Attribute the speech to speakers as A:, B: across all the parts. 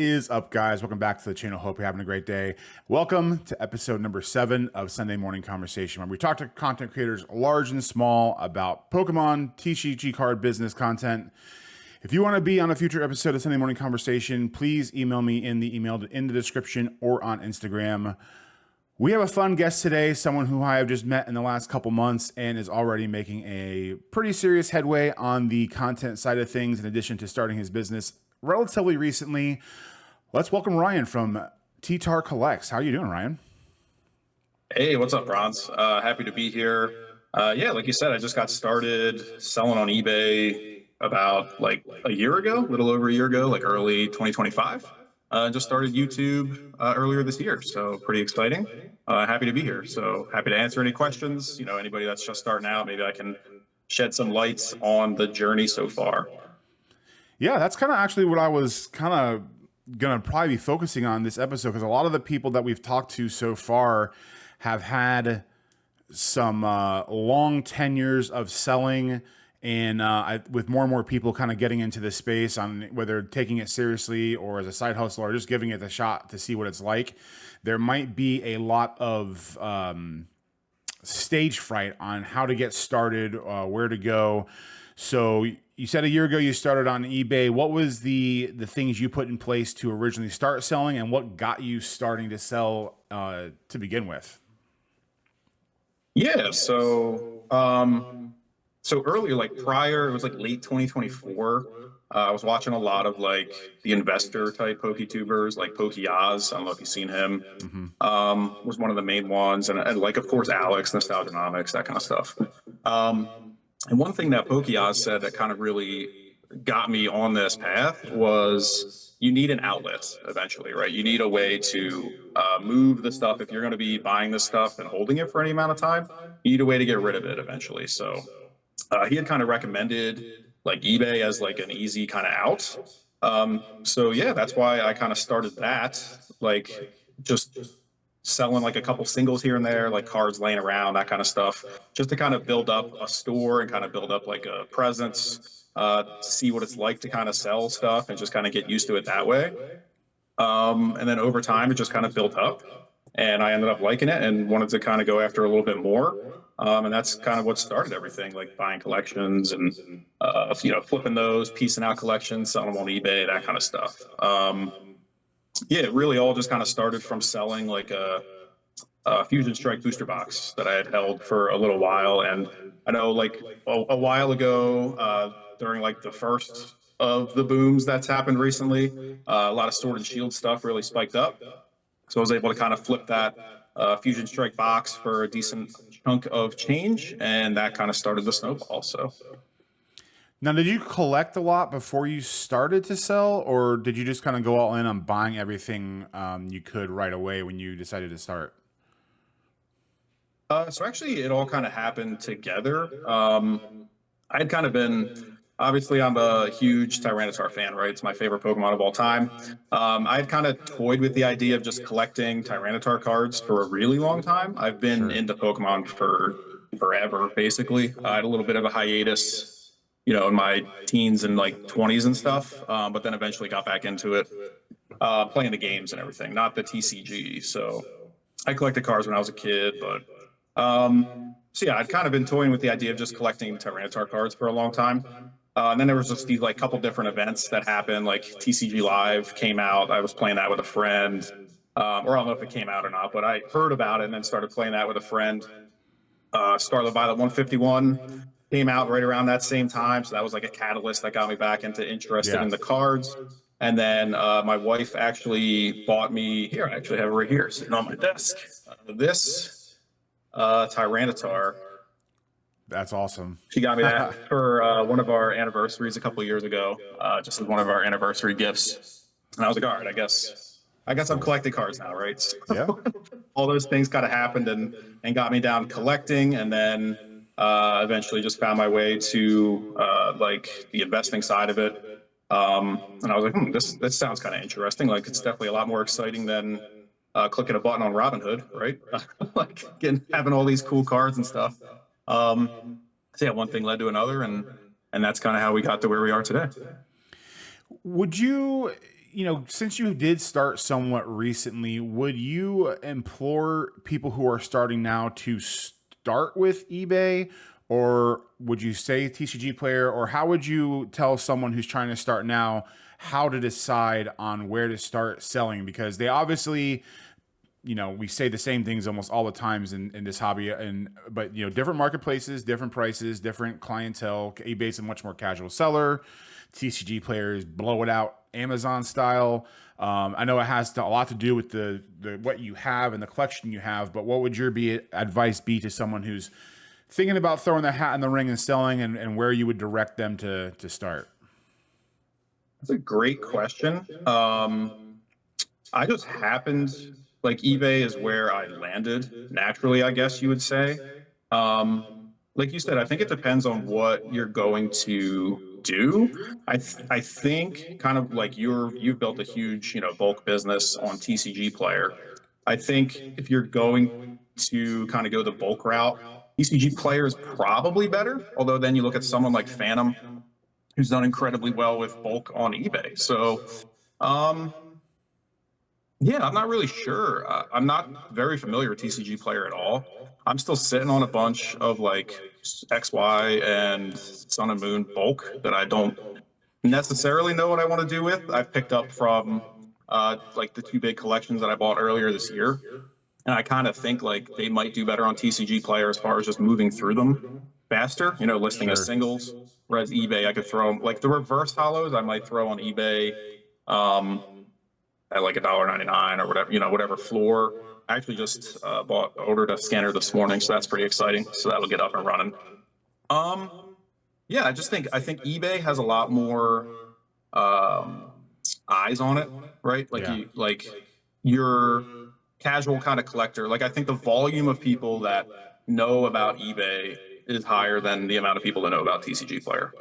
A: is up, guys? Welcome back to the channel. Hope you're having a great day. Welcome to episode number 7 of Sunday Morning Conversation, where we talk to content creators large and small about Pokemon, TCG card business content. If you want to be on a future episode of Sunday Morning Conversation, please email me in the email in the description or on Instagram. We have a fun guest today, someone who I have just met in the last couple months and is already making a pretty serious headway on the content side of things, in addition to starting his business relatively recently. Let's welcome Ryan from TTar Collects. How are you doing, Ryan?
B: Hey, what's up, Bronze? Happy to be here. Yeah, like you said, I just got started selling on eBay about like a year ago, a little over a year ago, like early 2025. Just started YouTube earlier this year, so pretty exciting. Happy to be here. So happy to answer any questions. You know, anybody that's just starting out, maybe I can shed some lights on the journey so far.
A: Yeah, that's kind of actually what I was kind of going to probably be focusing on this episode, because a lot of the people that we've talked to so far have had some long tenures of selling, and with more and more people kind of getting into this space, on whether taking it seriously or as a side hustle or just giving it a shot to see what it's like, there might be a lot of stage fright on how to get started, where to go. So you said a year ago you started on eBay. What was the things you put in place to originally start selling, and what got you starting to sell to begin with?
B: Yeah, so earlier, like prior, it was like late 2024. I was watching a lot of like the investor type PokeTubers, like PokeOz. I don't know if you've seen him. Was one of the main ones, and like of course Alex, Nostalgianomics, that kind of stuff. And one thing that PokeOz said that kind of really got me on this path was you need an outlet eventually, right? You need a way to move the stuff. If you're going to be buying this stuff and holding it for any amount of time, you need a way to get rid of it eventually. So he had kind of recommended like eBay as like an easy kind of out. So yeah, that's why I kind of started that, like just selling like a couple singles here and there, like cards laying around, that kind of stuff, just to kind of build up a store and kind of build up like a presence, see what it's like to kind of sell stuff and just kind of get used to it that way. And then over time, it just kind of built up, and I ended up liking it and wanted to kind of go after a little bit more. And that's kind of what started everything, like buying collections and, flipping those, piecing out collections, selling them on eBay, that kind of stuff. Yeah, it really all just kind of started from selling like a Fusion Strike booster box that I had held for a little while. And I know like a while ago, during like the first of the booms that's happened recently, a lot of Sword and Shield stuff really spiked up. So I was able to kind of flip that Fusion Strike box for a decent chunk of change, and that kind of started the snowball. So.
A: Now, did you collect a lot before you started to sell, or did you just kind of go all in on buying everything you could right away when you decided to start?
B: So actually, it all kind of happened together. I had kind of been, obviously, I'm a huge Tyranitar fan, right? It's my favorite Pokemon of all time. I had kind of toyed with the idea of just collecting Tyranitar cards for a really long time. I've been into Pokemon for forever, basically. I had a little bit of a hiatus, in my teens and like 20s and stuff, but then eventually got back into it, playing the games and everything, not the TCG. So I collected cards when I was a kid, but so yeah, I'd kind of been toying with the idea of just collecting Tyranitar cards for a long time. And then there was just these like couple different events that happened, like TCG Live came out. I was playing that with a friend, or I don't know if it came out or not, but I heard about it and then started playing that with a friend. Scarlet Violet 151 came out right around that same time, so that was like a catalyst that got me back into interested in the cards. And then my wife actually bought me, here, I actually have it right here sitting on my desk, this Tyranitar.
A: That's awesome.
B: She got me that for one of our anniversaries a couple of years ago, just as one of our anniversary gifts. And I was like, all right, I guess I'm collecting cards now, right? So
A: Yeah.
B: all those things kind of happened and got me down collecting, and then eventually just found my way to like the investing side of it. And I was like, this sounds kind of interesting. Like, it's definitely a lot more exciting than clicking a button on Robinhood, right? Like having all these cool cards and stuff. So yeah, one thing led to another, and that's kind of how we got to where we are today.
A: Would you, since you did start somewhat recently, would you implore people who are starting now to start with eBay, or would you say TCGplayer, or how would you tell someone who's trying to start now how to decide on where to start selling? Because they obviously, we say the same things almost all the times in this hobby, but different marketplaces, different prices, different clientele. eBay's a much more casual seller. TCGplayers blow it out Amazon style. I know it has a lot to do with the what you have and the collection you have, but what would your advice be to someone who's thinking about throwing their hat in the ring and selling, and where you would direct them to start?
B: That's a great question. I just happened, like, eBay is where I landed naturally, I guess you would say. Like you said, I think it depends on what you're going to do. I think kind of like you've built a huge, bulk business on TCG Player. I think if you're going to kind of go the bulk route, TCG Player is probably better. Although then you look at someone like Phantom, who's done incredibly well with bulk on eBay. So, um, yeah, I'm not really sure. I'm not very familiar with TCG Player at all. I'm still sitting on a bunch of like XY and Sun and Moon bulk that I don't necessarily know what I want to do with. I've picked up from like the two big collections that I bought earlier this year, and I kind of think like they might do better on TCG Player as far as just moving through them faster. Listing as
A: Sure.
B: singles. Whereas eBay, I could throw them like the reverse hollows. I might throw on eBay. Um, at like $1.99 or whatever, whatever floor. I actually just ordered a scanner this morning, so that's pretty exciting. So that'll get up and running. Um, yeah, I think eBay has a lot more um, eyes on it, right? Like
A: Yeah.
B: your casual kind of collector. Like I think the volume of people that know about eBay is higher than the amount of people that know about TCG Player.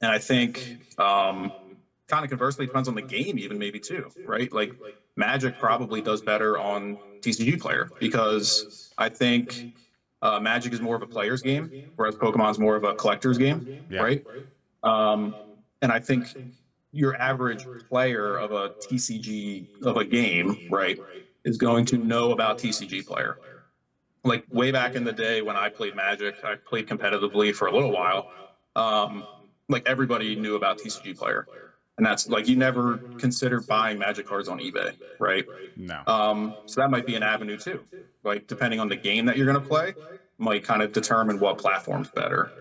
B: And I think kind of conversely, it depends on the game, even maybe too, right? Like Magic probably does better on TCG Player because I think Magic is more of a player's game, whereas Pokemon's more of a collector's game,
A: Yeah.
B: right? Um, and I think your average player of a TCG of a game, right, is going to know about TCG Player. Like way back in the day when I played Magic, I played competitively for a little while. Like everybody knew about TCG Player, and that's like you never consider buying Magic cards on eBay, right?
A: No.
B: So that might be an avenue too. Like depending on the game that you're going to play, might kind of determine what platform's better.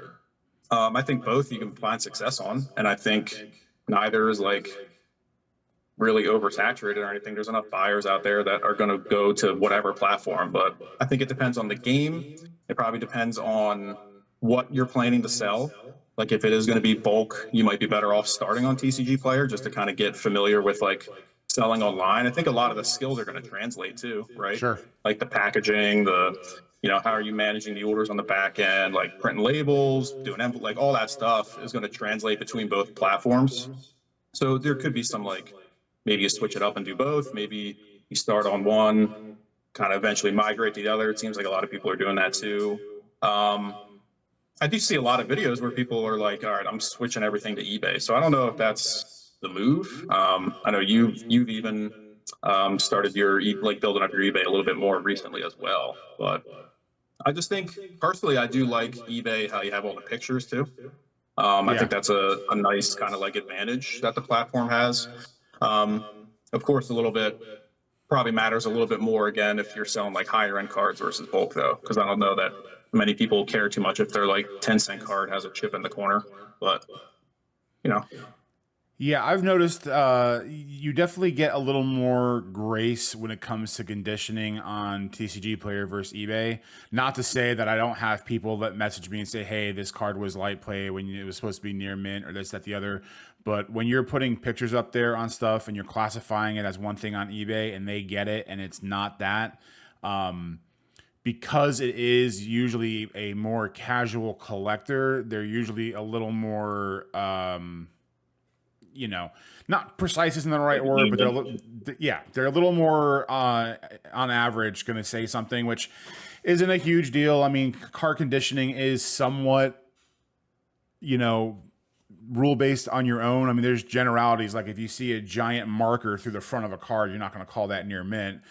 B: I think both you can find success on, and I think neither is like really oversaturated or anything. There's enough buyers out there that are going to go to whatever platform, but I think it depends on the game. It probably depends on what you're planning to sell. Like if it is going to be bulk, you might be better off starting on TCG Player just to kind of get familiar with like selling online. I think a lot of the skills are going to translate too, right?
A: Sure.
B: Like the packaging, how are you managing the orders on the back end, like printing labels, doing like all that stuff is going to translate between both platforms. So there could be some like maybe you switch it up and do both. Maybe you start on one, kind of eventually migrate to the other. It seems like a lot of people are doing that too. Um, I do see a lot of videos where people are like, "All right, I'm switching everything to eBay." So I don't know if that's the move. I know you've even started your like building up your eBay a little bit more recently as well. But I just think personally, I do like eBay how you have all the pictures too. I
A: Yeah.
B: think that's a nice kind of like advantage that the platform has. Um, of course, a little bit probably matters a little bit more again if you're selling like higher end cards versus bulk though, because I don't know that many people care too much if their like 10-cent card has a chip in the corner. But you know,
A: Yeah, I've noticed you definitely get a little more grace when it comes to conditioning on TCG Player versus eBay. Not to say that I don't have people that message me and say, "Hey, this card was light play when it was supposed to be near mint," or this, that, the other. But when you're putting pictures up there on stuff and you're classifying it as one thing on eBay and they get it and it's not that, because it is usually a more casual collector, they're usually a little more. Not precise isn't the right word, but they're a little more on average going to say something, which isn't a huge deal. I mean, car conditioning is somewhat, you know, rule based on your own. I mean, there's generalities, like if you see a giant marker through the front of a card, you're not going to call that near mint.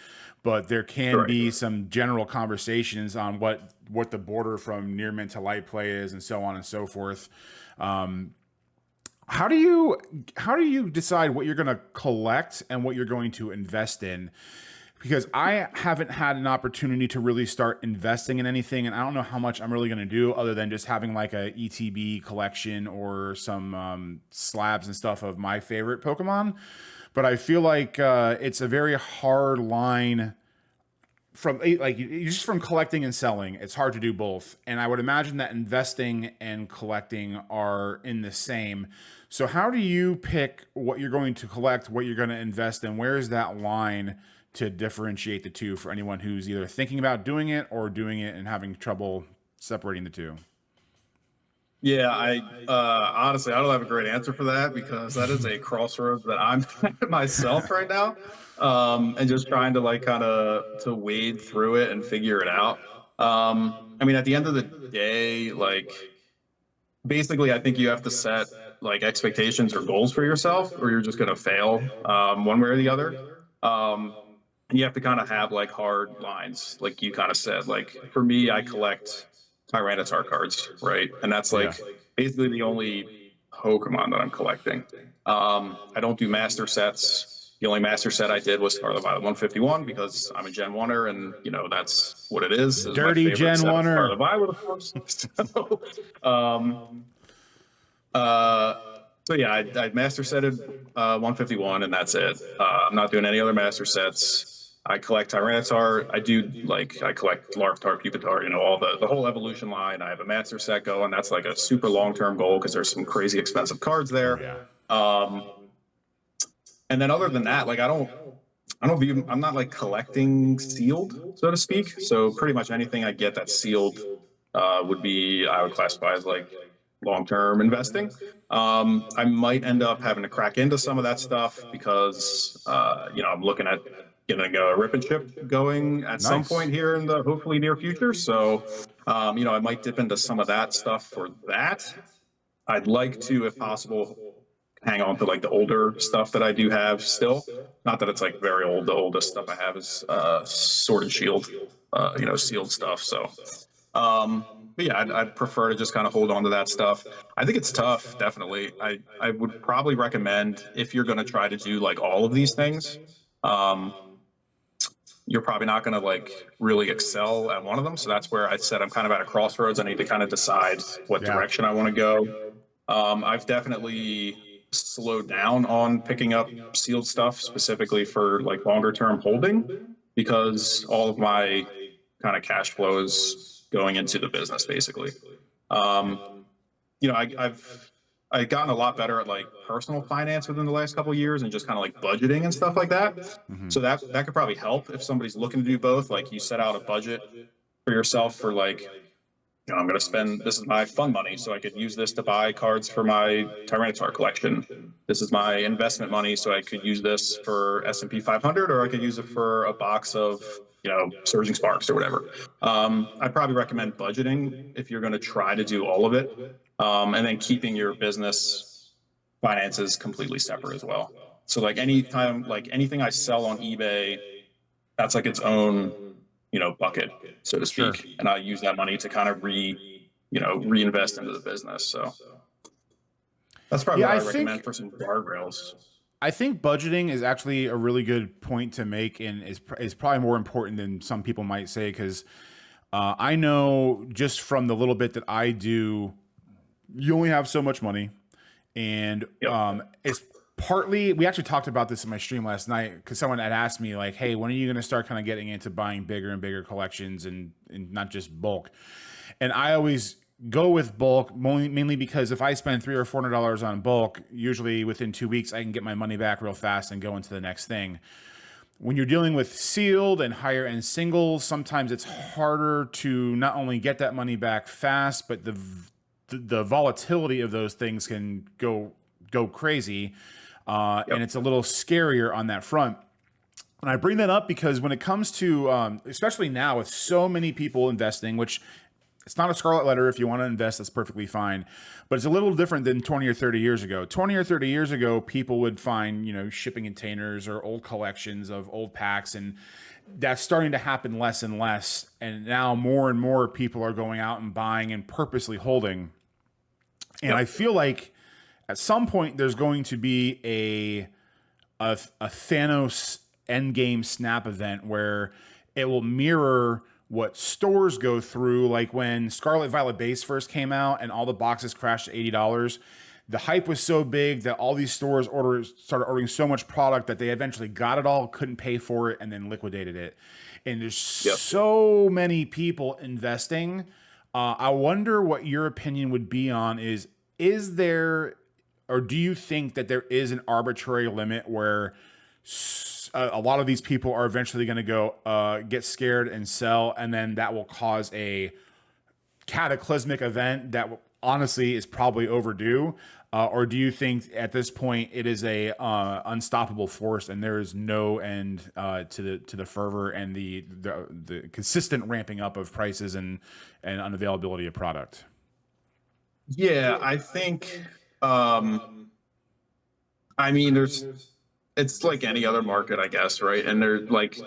A: But there can
B: Right.
A: be some general conversations on what the border from near mint to light play is, and so on and so forth. How do you decide what you're going to collect and what you're going to invest in? Because I haven't had an opportunity to really start investing in anything, and I don't know how much I'm really going to do other than just having like a ETB collection or some slabs and stuff of my favorite Pokemon. But I feel like it's a very hard line from like just from collecting and selling. It's hard to do both, and I would imagine that investing and collecting are in the same. So how do you pick what you're going to collect, what you're going to invest in? Where is that line to differentiate the two for anyone who's either thinking about doing it or doing it and having trouble separating the two?
B: Yeah, I honestly I don't have a great answer for that because that is a crossroads that I'm at myself right now, and just trying to like kind of to wade through it and figure it out. I mean, at the end of the day, like basically, I think you have to set like expectations or goals for yourself, or you're just going to fail one way or the other. Um, and you have to kind of have like hard lines, like you kind of said. Like for me, I collect Tyranitar cards, right? And that's
A: Yeah.
B: like basically the only Pokemon that I'm collecting. I don't do master sets. The only master set I did was Scarlet Violet 151 because I'm a Gen 1er, and you know that's what it is. Is my
A: Dirty
B: favorite
A: Gen
B: set of
A: Oneer.
B: Scarlet Violet, of course. So, uh, so yeah, I master setted 151, and that's it. I'm not doing any other master sets. I collect Tyranitar. I do like I collect Larvitar, Pupitar, you know, all the whole evolution line. I have a master set going. That's like a super long term goal because there's some crazy expensive cards
A: Oh
B: there.
A: yeah.
B: Um, and then other than that, like I don't view I'm not like collecting sealed, so to speak. So pretty much anything I get that's sealed would be I would classify as like long-term investing. I might end up having to crack into some of that stuff because you know I'm looking at getting a rip and chip going at some
A: Nice.
B: point here in the hopefully near future. So you know I might dip into some of that stuff for that. I'd like to, if possible, hang on to like the older stuff that I do have still. Not that it's like very old. The oldest stuff I have is Sword and Shield, you know, sealed stuff. So, but yeah, I'd prefer to just kind of hold on to that stuff. I think it's tough, definitely. I would probably recommend if you're going to try to do like all of these things, um, you're probably not going to like really excel at one of them. So that's where I said I'm kind of at a crossroads. I need to kind of decide what
A: Yeah.
B: direction I want to go. I've definitely slowed down on picking up sealed stuff specifically for like longer term holding because all of my kind of cash flow is going into the business basically. Um, you know, I've gotten a lot better at like personal finance within the last couple of years and just kind of like budgeting and stuff like that.
A: Mm-hmm.
B: So that could probably help if somebody's looking to do both. Like you set out a budget for yourself for like you know, I'm going to spend, this is my fun money, so I could use this to buy cards for my Tyranitar collection. This is my investment money, so I could use this for S&P 500, or I could use it for a box of, you know, Surging Sparks or whatever. I'd probably recommend budgeting if you're going to try to do all of it, and then keeping your business finances completely separate as well. So like anytime, like anything I sell on eBay, that's like its own you know bucket so to
A: Sure.
B: speak, and I use that money to kind of you know reinvest into the business. So that's probably
A: Yeah,
B: what
A: I
B: I recommend
A: think
B: for some guardrails.
A: I think budgeting is actually a really good point to make, and is probably more important than some people might say. Because I know just from the little bit that I do, you only have so much money, and
B: Yep.
A: it's partly. We actually talked about this in my stream last night because someone had asked me like, "Hey, when are you going to start kind of getting into buying bigger and bigger collections and not just bulk?" And I always go with bulk mainly because if I spend $300 or $400 on bulk, usually within 2 weeks I can get my money back real fast and go into the next thing. When you're dealing with sealed and higher end singles, sometimes it's harder to not only get that money back fast, but the volatility of those things can go crazy, and
B: Yep.
A: it's a little scarier on that front. And I bring that up because when it comes to, especially now with so many people investing, which It's not a scarlet letter. If you want to invest, that's perfectly fine. But it's a little different than 20 or 30 years ago. 20 or 30 years ago, people would find, shipping containers or old collections of old packs. And that's starting to happen less and less. And now more and more people are going out and buying and purposely holding. And
B: Yep.
A: I feel like at some point there's going to be a Thanos endgame snap event where it will mirror what stores go through, like when Scarlet Violet Base first came out and all the boxes crashed to $80. The hype was so big that all these stores started ordering so much product that they eventually got it all, couldn't pay for it, and then liquidated it. And there's
B: Yep.
A: so many people investing. I wonder what your opinion would be on is there, or do you think that there is an arbitrary limit where a lot of these people are eventually going to go get scared and sell, and then that will cause a cataclysmic event that honestly is probably overdue? Or do you think at this point it is a unstoppable force and there is no end to the fervor and the consistent ramping up of prices and unavailability of product?
B: Yeah, I think. I mean, it's like any other market, I guess, right? And there's like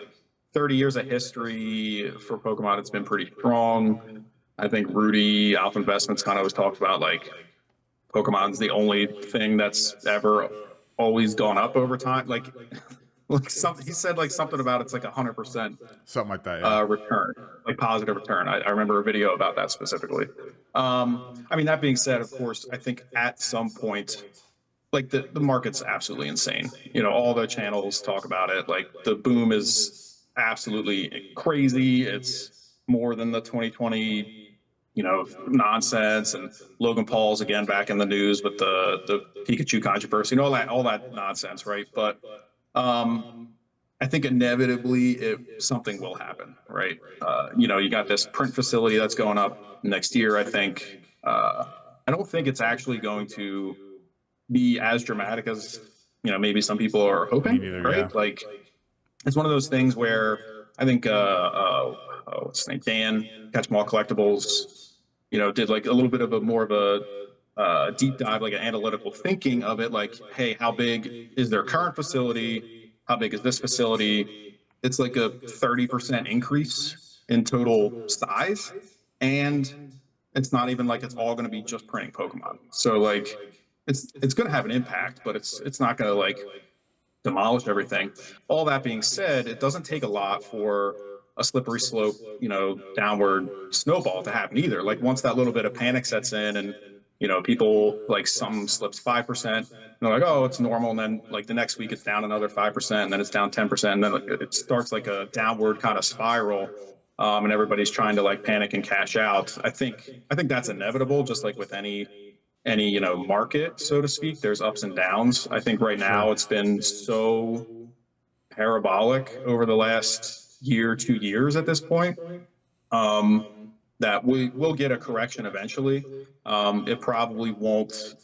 B: 30 years of history for Pokemon. It's been pretty strong. I think Rudy Alpha Investments kind of always talked about like Pokemon's the only thing that's ever always gone up over time. Like something he said, like something about it's like 100%
A: Something like that, yeah.
B: return, like positive return. I remember a video about that specifically. I mean, that being said, of course, I think at some point, like the market's absolutely insane. All the channels talk about it. Like the boom is absolutely crazy. It's more than the 2020, nonsense. And Logan Paul's again back in the news with the Pikachu controversy and all that nonsense, right? But I think inevitably something will happen, right? You got this print facility that's going up next year. I think. I don't think it's actually going to be as dramatic as maybe some people are
A: Me
B: hoping,
A: neither, yeah.
B: right? Like it's one of those things where I think what's his name, Dan Catch 'em All Collectibles, did like a little bit of a more of a deep dive, like an analytical thinking of it, like, hey, how big is their current facility? How big is this facility? It's like a 30% increase in total size, and it's not even like it's all going to be just printing Pokemon. So like it's going to have an impact, but it's not going to like demolish everything. All that being said, it doesn't take a lot for a slippery slope, downward snowball to happen either. Like once that little bit of panic sets in and people like some slips 5%, they're like, oh, it's normal. And then like the next week it's down another 5%, and then it's down 10%. And then like, it starts like a downward kind of spiral. And everybody's trying to like panic and cash out. I think that's inevitable, just like with any market, so to speak. There's ups and downs. I think right now
A: Sure.
B: it's been so parabolic over the last year, 2 years at this point, that we will get a correction eventually. It probably won't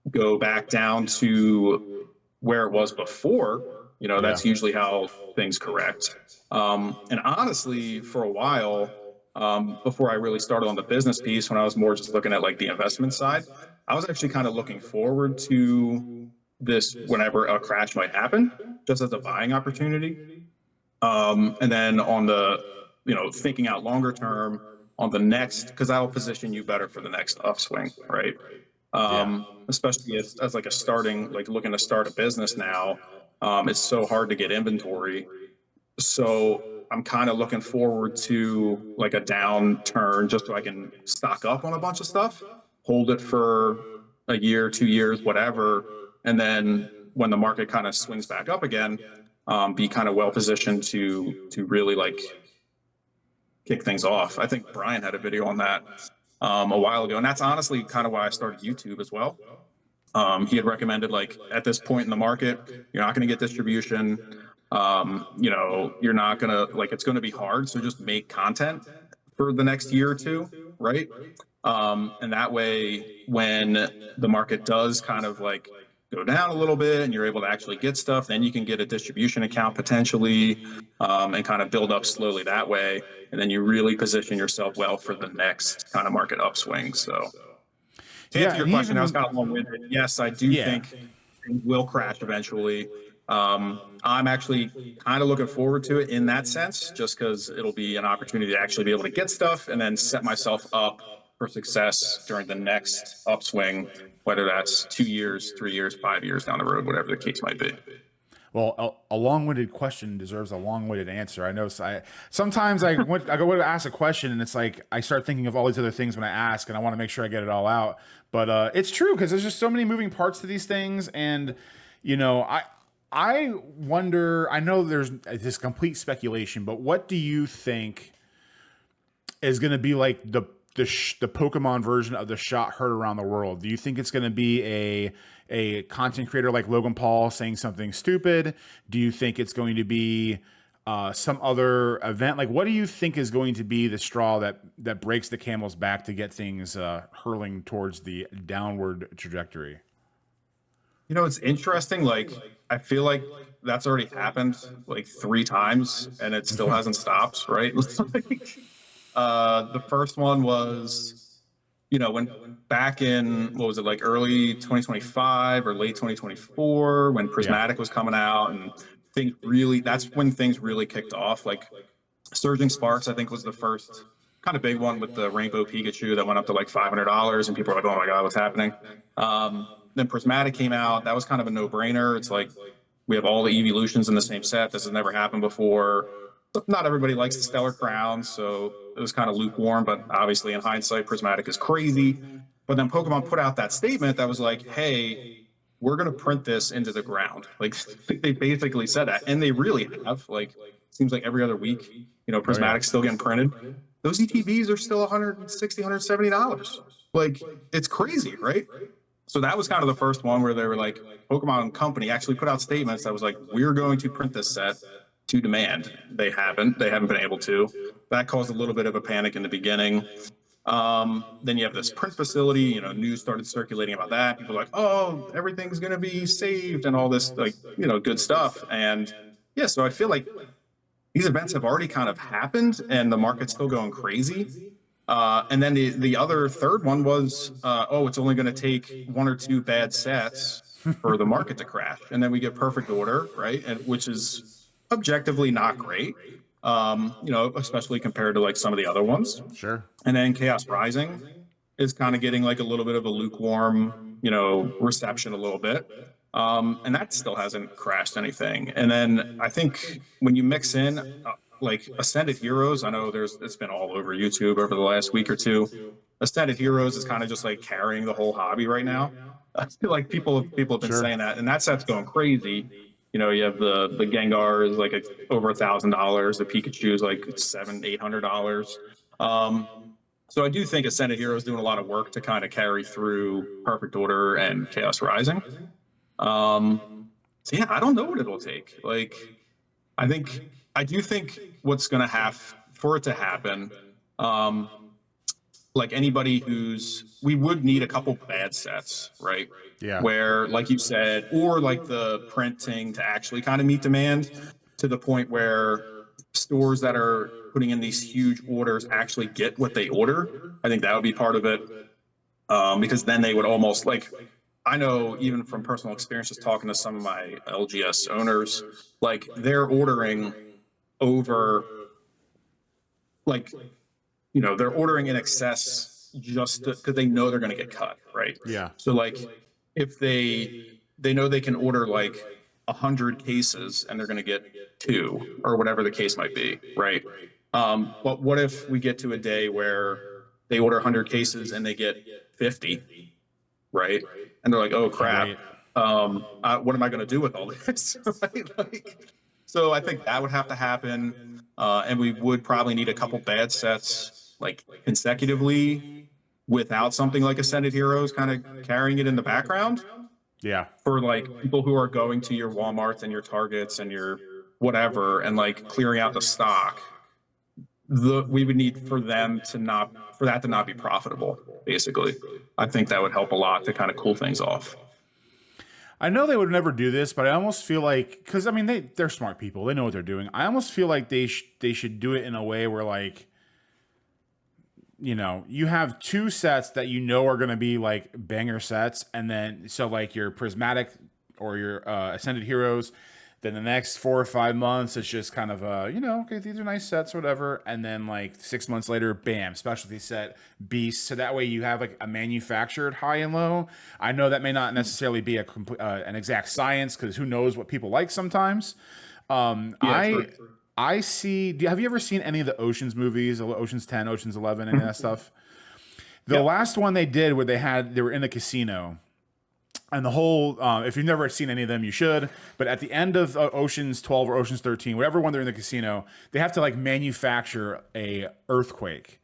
B: go back down to where it was before.
A: Yeah.
B: That's usually how things correct. And honestly, for a while, before I really started on the business piece, when I was more just looking at like the investment side, I was actually kind of looking forward to this whenever a crash might happen, just as a buying opportunity. And then on the, thinking out longer term on the next, because that'll position you better for the next upswing, right?
A: Yeah.
B: Especially as like a starting, like looking to start a business now, it's so hard to get inventory. So I'm kind of looking forward to like a downturn just so I can stock up on a bunch of stuff, hold it for a year, 2 years, whatever. And then when the market kind of swings back up again, be kind of well positioned to really like kick things off. I think Brian had a video on that a while ago. And that's honestly kind of why I started YouTube as well. He had recommended like at this point in the market, you're not going to get distribution. You're not going to like, it's going to be hard. So just make content for the next year or two. Right. And that way, when the market does kind of like go down a little bit and you're able to actually get stuff, then you can get a distribution account potentially, and kind of build up slowly that way. And then you really position yourself well for the next kind of market upswing. So to
A: Yeah,
B: answer your
A: and he
B: question, that was
A: even
B: kind of long-winded. Yes, I do
A: yeah.
B: think things will crash eventually. I'm actually kind of looking forward to it in that sense, just because it'll be an opportunity to actually be able to get stuff and then set myself up for success during the next upswing, whether that's 2 years, 3 years, 5 years down the road, whatever the case might be.
A: Well, a long-winded question deserves a long-winded answer. I know. Sometimes I go to ask a question, and it's like I start thinking of all these other things when I ask, and I want to make sure I get it all out. But it's true because there's just so many moving parts to these things, and I wonder. I know there's this complete speculation, but what do you think is going to be like the Pokemon version of the shot heard around the world? Do you think it's going to be a content creator like Logan Paul saying something stupid? Do you think it's going to be some other event? Like, what do you think is going to be the straw that breaks the camel's back to get things hurling towards the downward trajectory?
B: It's interesting. Like, I feel like that's already happened like 3 times and it still hasn't stopped, right? Like, the first one was, when back in, what was it, like early 2025 or late 2024, when
A: Yeah.
B: Prismatic was coming out and that's when things really kicked off. Like, Surging Sparks, I think, was the first kind of big one with the Rainbow Pikachu that went up to like $500, and people were like, "Oh my god, what's happening?" Then Prismatic came out. That was kind of a no-brainer. It's like we have all the evolutions in the same set. This has never happened before. Not everybody likes the Stellar Crown, so it was kind of lukewarm. But obviously, in hindsight, Prismatic is crazy. But then Pokemon put out that statement that was like, "Hey, we're going to print this into the ground." Like, they basically said that, and they really have. Like, seems like every other week,
A: Oh yeah.
B: Prismatic's still getting printed. Those ETBs are still $160, $170. Like, it's crazy, right? So that was kind of the first one where they were like, Pokemon Company actually put out statements that was like, we're going to print this set to demand. They haven't been able to. That caused a little bit of a panic in the beginning. Then you have this print facility, news started circulating about that. People are like, oh, everything's going to be saved and all this, like, good stuff. And yeah, so I feel like these events have already kind of happened and the market's still going crazy. And then the other third one was, it's only going to take 1 or 2 bad sets for the market to crash. And then we get Perfect Order, right? And which is objectively not great, especially compared to like some of the other ones.
A: Sure.
B: And then Chaos Rising is kind of getting like a little bit of a lukewarm, reception a little bit. And that still hasn't crashed anything. And then I think when you mix in like Ascended Heroes, I know it's been all over YouTube over the last week or two. Ascended Heroes is kind of just like carrying the whole hobby right now. I feel like people have been
A: Sure.
B: saying that, and that set's going crazy. You have the Gengar is like over $1,000. The Pikachu is like $700-800. So I do think Ascended Hero is doing a lot of work to kind of carry through Perfect Order and Chaos Rising. So yeah, I don't know what it'll take. Like, I do think what's going to have for it to happen, like anybody we would need a couple bad sets, right?
A: Yeah.
B: Where, like you said, or like the printing to actually kind of meet demand to the point where stores that are putting in these huge orders actually get what they order. I think that would be part of it. Because then they would almost like, I know even from personal experiences talking to some of my LGS owners, like they're ordering over, like, they're ordering in excess just because they know they're going to get cut, right?
A: Yeah.
B: So like, if they know they can order like 100 cases and they're going to get 2 or whatever the case might be, right? But what if we get to a day where they order 100 cases and they get 50, right? And they're like, oh crap, what am I going to do with all this? Right? Like, so I think that would have to happen, and we would probably need a couple bad sets like consecutively without something like Ascended Heroes kind of carrying it in the background
A: Yeah.
B: for like people who are going to your Walmarts and your Targets and your whatever and like clearing out the stock. We would need for that to not be profitable, basically. I think that would help a lot to kind of cool things off.
A: I know they would never do this, but I almost feel like, because I mean they're smart people, they know what they're doing. I almost feel like they should do it in a way where like, you know, you have two sets that you know are going to be like banger sets, and then so like your prismatic or your ascended heroes. Then the next 4 or 5 months, it's just kind of you know, okay, these are nice sets, whatever. And then like 6 months later, bam, specialty set beast. So that way you have like a manufactured high and low. I know that may not necessarily be a an exact science because who knows what people like sometimes. Um,
B: Yeah,
A: I
B: true.
A: I see. Have you ever seen any of the Ocean's movies? Ocean's 10, Ocean's 11, any of that stuff? The
B: Yep.
A: last one they did where they were in a casino, and the whole if you've never seen any of them, you should. But at the end of Ocean's 12 or Ocean's 13, whatever one they're in the casino, they have to like manufacture a earthquake.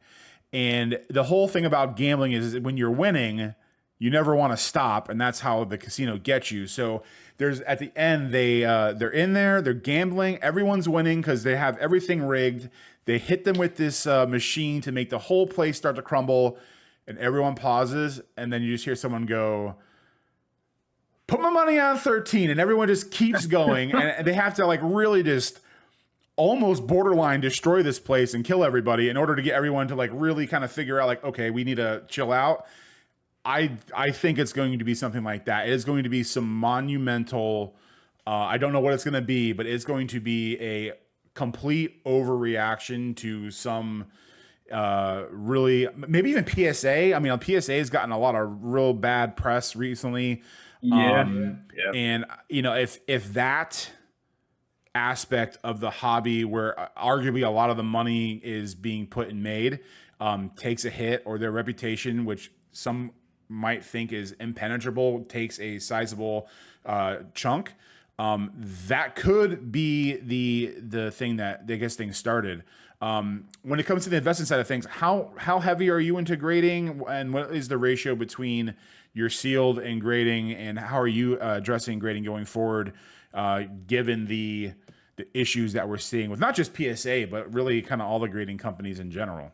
A: And the whole thing about gambling is when you're winning, you never want to stop, and that's how the casino gets you. So there's at the end they're in there, they're gambling, everyone's winning because they have everything rigged. They hit them with this machine to make the whole place start to crumble, and everyone pauses, and then you just hear someone go, "Put my money on 13," and everyone just keeps going, and they have to like really just almost borderline destroy this place and kill everybody in order to get everyone to like really kind of figure out like, okay, we need to chill out. I think it's going to be something like that. It is going to be some monumental. I don't know what it's going to be, but it's going to be a complete overreaction to some really maybe even PSA. I mean, PSA has gotten a lot of real bad press recently,
B: Yeah. Yeah.
A: and you know if that aspect of the hobby where arguably a lot of the money is being put and made takes a hit, or their reputation, which some might think is impenetrable, takes a sizable chunk. That could be the thing that gets things started. When it comes to the investment side of things, how heavy are you into grading, and what is the ratio between your sealed and grading, and how are you addressing grading going forward, given the issues that we're seeing with not just PSA but really kind of all the grading companies in general?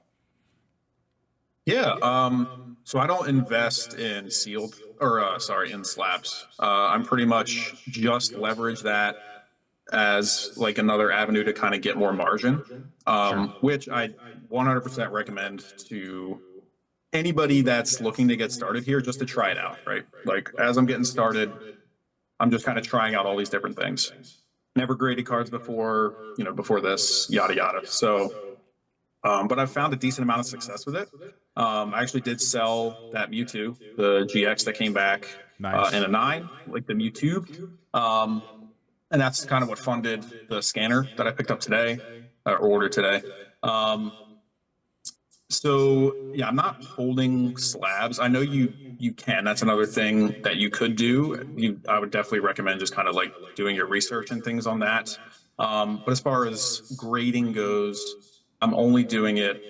B: Yeah. So I don't invest in sealed or sorry, in slabs. I'm pretty much just leverage that as like another avenue to kind of get more margin,
A: Sure.
B: which I 100% recommend to anybody that's looking to get started here, just to try it out, right? Like as I'm getting started, I'm just kind of trying out all these different things. Never graded cards before, before this, yada yada. So but I've found a decent amount of success with it. I actually did sell that Mewtwo, the GX that came back in
A: Nice.
B: a 9, like the Mewtwo. Um, and that's kind of what funded the scanner that I picked up today, or ordered today. Um, so yeah, I'm not holding slabs. I know you can. That's another thing that you could do. I would definitely recommend just kind of like doing your research and things on that. But as far as grading goes, I'm only doing it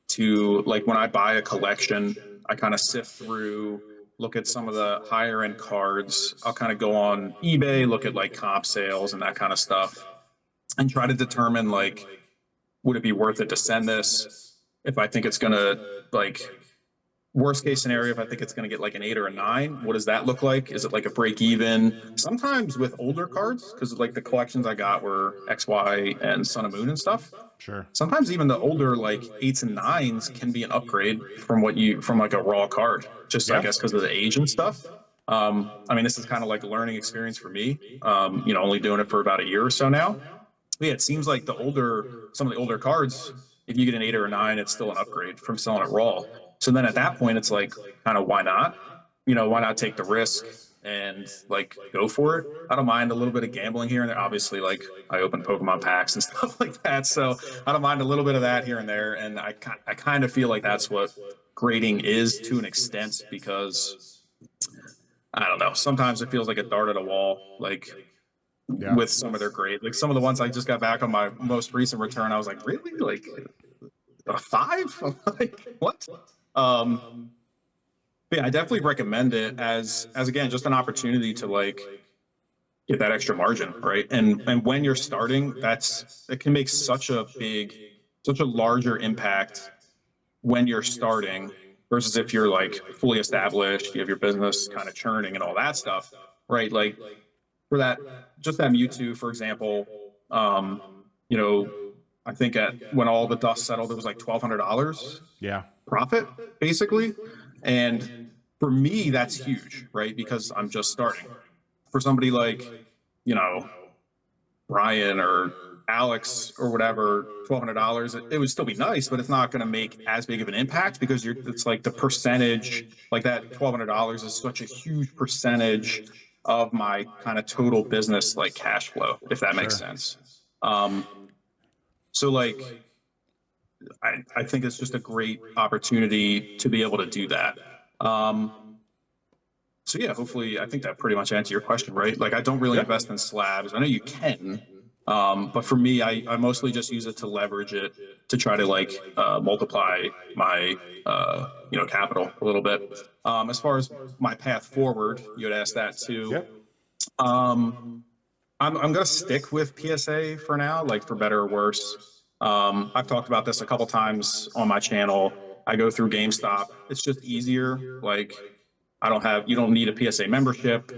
B: to like when I buy a collection, I kind of sift through, look at some of the higher end cards. I'll kind of go on eBay, look at like comp sales and that kind of stuff, and try to determine like, would it be worth it to send this? If I think it's gonna like worst case scenario, if I think it's going to get like an 8 or a 9, what does that look like? Is it like a break even? Sometimes with older cards, because like the collections I got were XY and Sun and Moon and stuff.
A: Sure.
B: Sometimes even the older like 8s and 9s can be an upgrade from from like a raw card, just I
A: Yeah.
B: guess because of the age and stuff. I mean, this is kind of like a learning experience for me. Only doing it for about a year or so now. But yeah, it seems like some of the older cards, if you get an 8 or a 9, it's still an upgrade from selling it raw. So then at that point, it's like, kind of why not? Why not take the risk and like go for it? I don't mind a little bit of gambling here and there. Obviously, like I open Pokemon packs and stuff like that, so I don't mind a little bit of that here and there. And I kind of feel like that's what grading is to an extent, because I don't know. Sometimes it feels like a dart at a wall. Like
A: Yeah.
B: with some of their grades, like some of the ones I just got back on my most recent return, I was like, really, like a 5? I'm like, what? But yeah, I definitely recommend it as again just an opportunity to like get that extra margin, right? And when you're starting, it can make such a larger impact when you're starting versus if you're like fully established, you have your business kind of churning and all that stuff. right? Like for that, just that Mewtwo, for example, you know, I think at when all the dust settled, it was like $1,200
A: Yeah.
B: profit, basically. And for me, that's huge, right? Because I'm just starting. For somebody like, you know, Brian or Alex or whatever, $1,200, it would still be nice, but it's not going to make as big of an impact because it's like the percentage, like that $1,200 is such a huge percentage of my kind of total business, like cash flow, if that makes
A: Sure.
B: sense. Um, so like, I think it's just a great opportunity to be able to do that. So yeah, hopefully, I think that pretty much answers your question, right? Like, I don't really
A: Yeah.
B: invest in slabs. I know you can, but for me, I mostly just use it to leverage it to try to like multiply my capital a little bit. As far as my path forward, you had asked that too.
A: Yep.
B: Um, I'm gonna stick with PSA for now, like for better or worse. I've talked about this a couple times on my channel. I go through GameStop. It's just easier. Like you don't need a PSA membership.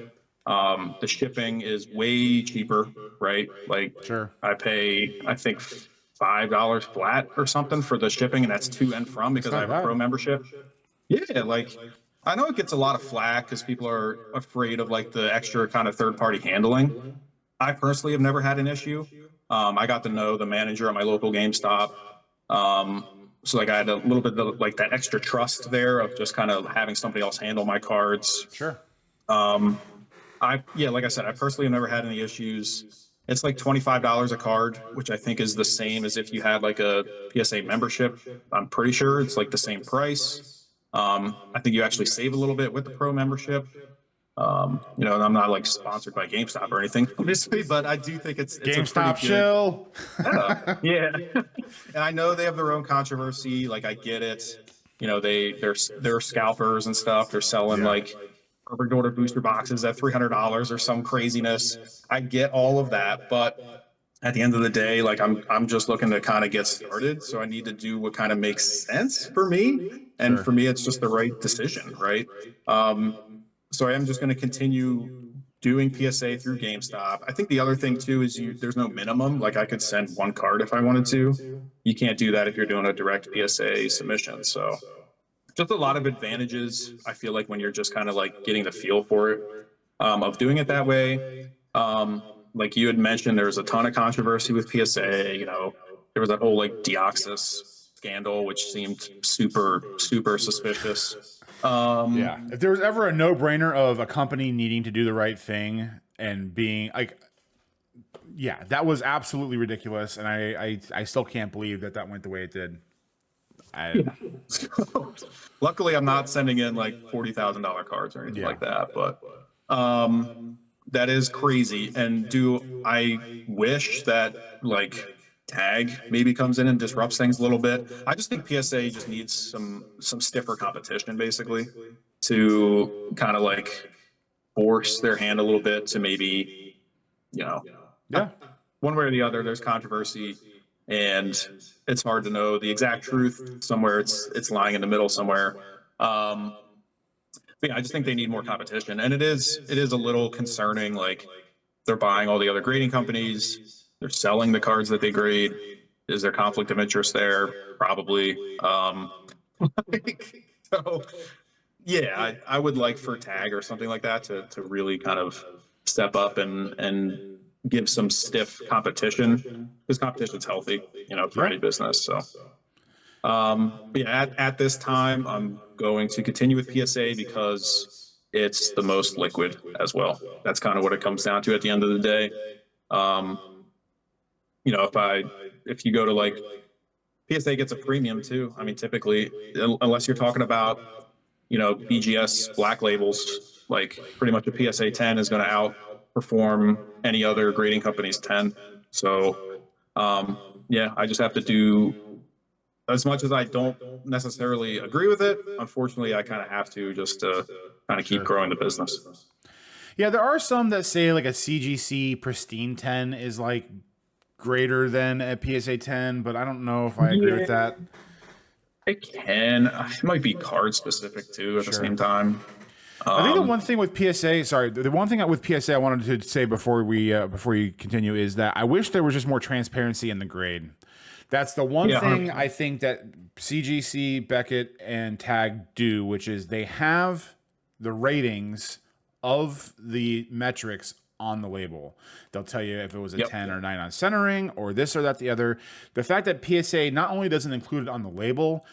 B: The shipping is way cheaper, right? Like
A: Sure.
B: I pay, I think $5 flat or something for the shipping, and that's to and from
A: That's
B: because I
A: not
B: have a pro
A: bad.
B: membership. Yeah, like I know it gets a lot of flack because people are afraid of like the extra kind of third party handling. I personally have never had an issue. I got to know the manager at my local GameStop. So like I had a little bit of like that extra trust there of just kind of having somebody else handle my cards.
A: Sure.
B: Like I said, I personally have never had any issues. It's like $25 a card, which I think is the same as if you had like a PSA membership. I'm pretty sure it's like the same price. I think you actually save a little bit with the pro membership. And I'm not like sponsored by GameStop or anything, obviously, but I do think it's a pretty
A: GameStop
B: good.
A: shill.
B: Yeah. And I know they have their own controversy. Like I get it. They're scalpers and stuff. They're selling
A: Yeah.
B: like perfect order booster boxes at $300 or some craziness. I get all of that, but at the end of the day, like I'm just looking to kind of get started. So I need to do what kind of makes sense for me. And
A: Sure.
B: for me, it's just the right decision, right? Um, so I am just going to continue doing PSA through GameStop. I think the other thing too is there's no minimum. Like I could send one card if I wanted to. You can't do that if you're doing a direct PSA submission. So just a lot of advantages. I feel like when you're just kind of like getting the feel for it, of doing it that way. Um, like you had mentioned, there was a ton of controversy with PSA. There was that whole like Deoxys scandal, which seemed super, super suspicious.
A: Yeah. If there was ever a no-brainer of a company needing to do the right thing and being like, yeah, that was absolutely ridiculous, and I still can't believe that went the way it did.
B: Yeah. Luckily, I'm not sending in like $40,000 cards or anything
A: Yeah.
B: like that, but that is crazy. And do I wish that like tag maybe comes in and disrupts things a little bit? I just think PSA just needs some stiffer competition, basically, to kind of like force their hand a little bit to maybe, you know,
A: Yeah.
B: one way or the other. There's controversy, and it's hard to know the exact truth. Somewhere it's lying in the middle somewhere. Um, but yeah, I just think they need more competition, and it is a little concerning. Like they're buying all the other grading companies, they're selling the cards that they grade. Is there conflict of interest there? Probably. So yeah, I would like for tag or something like that to really kind of step up and give some stiff competition because competition's healthy, for
A: Yeah.
B: any business. So but yeah, at this time, I'm going to continue with PSA because it's the most liquid as well. That's kind of what it comes down to at the end of the day. Um, if you go to like PSA gets a premium too. I mean, typically, unless you're talking about BGS black labels, like pretty much a PSA 10 is going to outperform any other grading company's 10. So yeah, I just have to do as much as I don't necessarily agree with it. Unfortunately, I kind of have to just to kind of keep
A: Sure.
B: growing the business.
A: Yeah, there are some that say like a CGC pristine 10 is like greater than a PSA 10, but I don't know if I agree with
B: Yeah,
A: that.
B: it can. It might be card specific too at the
A: Sure.
B: same time.
A: I think the
B: Um,
A: one thing with PSA, sorry, the one thing with PSA I wanted to say before you continue is that I wish there was just more transparency in the grade. That's the one
B: yeah,
A: thing
B: 100%.
A: I think that CGC, Beckett, and Tag do, which is they have the ratings of the metrics on the label. They'll tell you if it was a
B: Yep.
A: 10 or 9 on centering or this or that, the other. The fact that PSA not only doesn't include it on the label,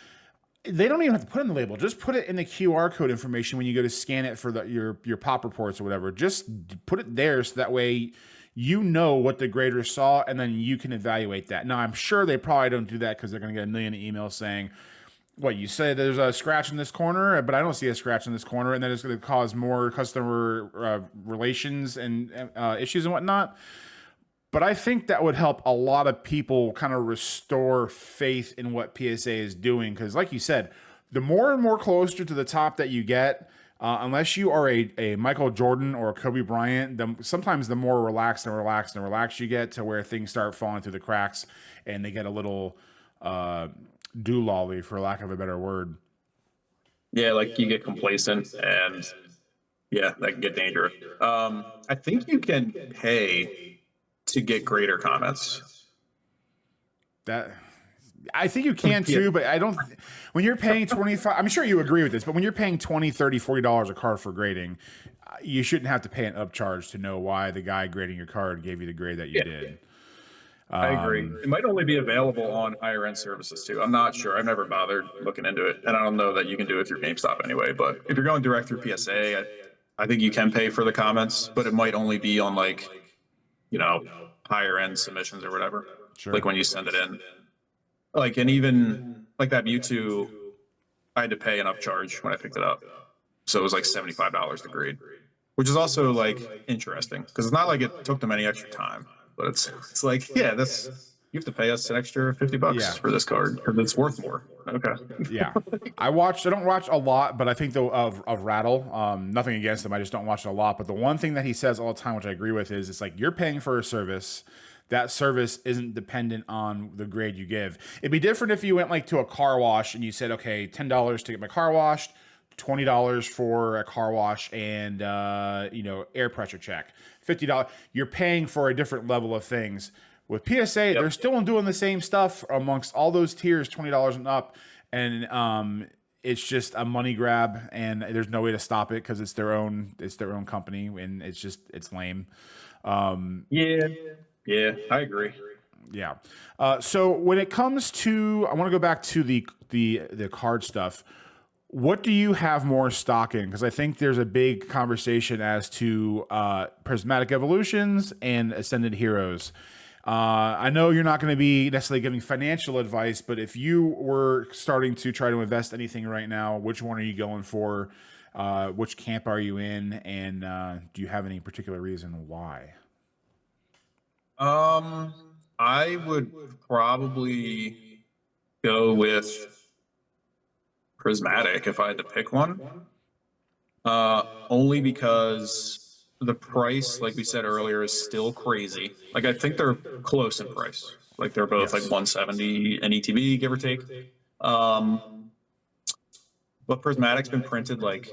A: they don't even have to put it in the label. Just put it in the QR code information when you go to scan it for your pop reports or whatever. Just put it there so that way you know what the grader saw and then you can evaluate that. Now, I'm sure they probably don't do that because they're going to get a million emails saying, what, you said there's a scratch in this corner, but I don't see a scratch in this corner, and then it's going to cause more customer relations and issues and whatnot. But I think that would help a lot of people kind of restore faith in what PSA is doing. Because, like you said, the more and more closer to the top that you get, unless you are a Michael Jordan or a Kobe Bryant, sometimes the more relaxed and relaxed and relaxed you get to where things start falling through the cracks and they get a little doolally, for lack of a better word.
B: Yeah, like you get complacent, and yeah, that can get dangerous. I think you can pay to get greater comments.
A: That I think you can
B: Yeah,
A: too, but I don't. When you're paying 25, I'm sure you agree with this, but when you're paying 20, 30, $40 a card for grading, you shouldn't have to pay an upcharge to know why the guy grading your card gave you the grade that you
B: yeah,
A: did.
B: I agree. It might only be available on higher end services too. I'm not sure. I've never bothered looking into it, and I don't know that you can do it through GameStop anyway. But if you're going direct through PSA, I think you can pay for the comments, but it might only be on like, you know, higher end submissions or whatever. Like
A: Sure.
B: when you send it in, like, and even like that Mewtwo, I had to pay an upcharge when I picked it up, so it was like $75 to grade, which is also like interesting because it's not like it took them any extra time, but it's like, yeah, this, you have to pay us an extra $50
A: Yeah.
B: for this card because it's worth more. Okay.
A: Yeah. I don't watch a lot, but I think though of Rattle, nothing against him. I just don't watch it a lot. But the one thing that he says all the time, which I agree with, is it's like you're paying for a service. That service isn't dependent on the grade you give. It'd be different if you went like to a car wash and you said, okay, $10 to get my car washed, $20 for a car wash and air pressure check, $50. You're paying for a different level of things. With PSA,
B: Yep.
A: they're still doing the same stuff amongst all those tiers, $20 and up, and it's just a money grab, and there's no way to stop it because it's their own company, and it's lame.
B: Yeah. Yeah, I agree.
A: Yeah. So when it comes to, I want to go back to the card stuff. What do you have more stock in? Because I think there's a big conversation as to prismatic evolutions and ascended heroes. I know you're not going to be necessarily giving financial advice, but if you were starting to try to invest anything right now, which one are you going for? Which camp are you in? And do you have any particular reason why?
B: I would probably go with Prismatic if I had to pick one. Only because the price, like we said earlier, is still crazy. Like I think they're close in price. Like they're both like
A: Yes.
B: 170 an ETB, give or take. Um, but Prismatic's been printed like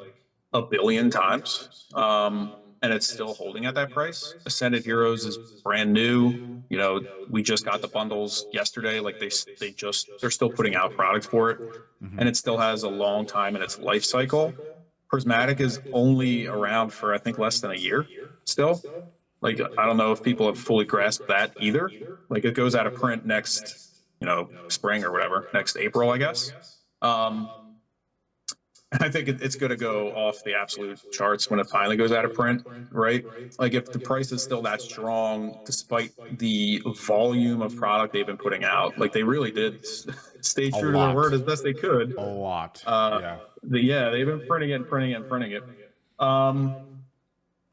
B: a billion times, and it's still holding at that price. Ascended Heroes is brand new. You know, we just got the bundles yesterday. Like they're still putting out products for it, and it still has a long time in its life cycle. Prismatic is only around for I think less than a year still. Like I don't know if people have fully grasped that either. Like it goes out of print next, spring or whatever, next April, I guess. Um, I think it's going to go off the absolute charts when it finally goes out of print, right? Like if the price is still that strong, despite the volume of product they've been putting out, like they really did stay
A: A
B: true to their word
A: lot.
B: as best they could.
A: A lot.
B: Uh,
A: Yeah.
B: yeah, they've been printing it and printing it and printing it.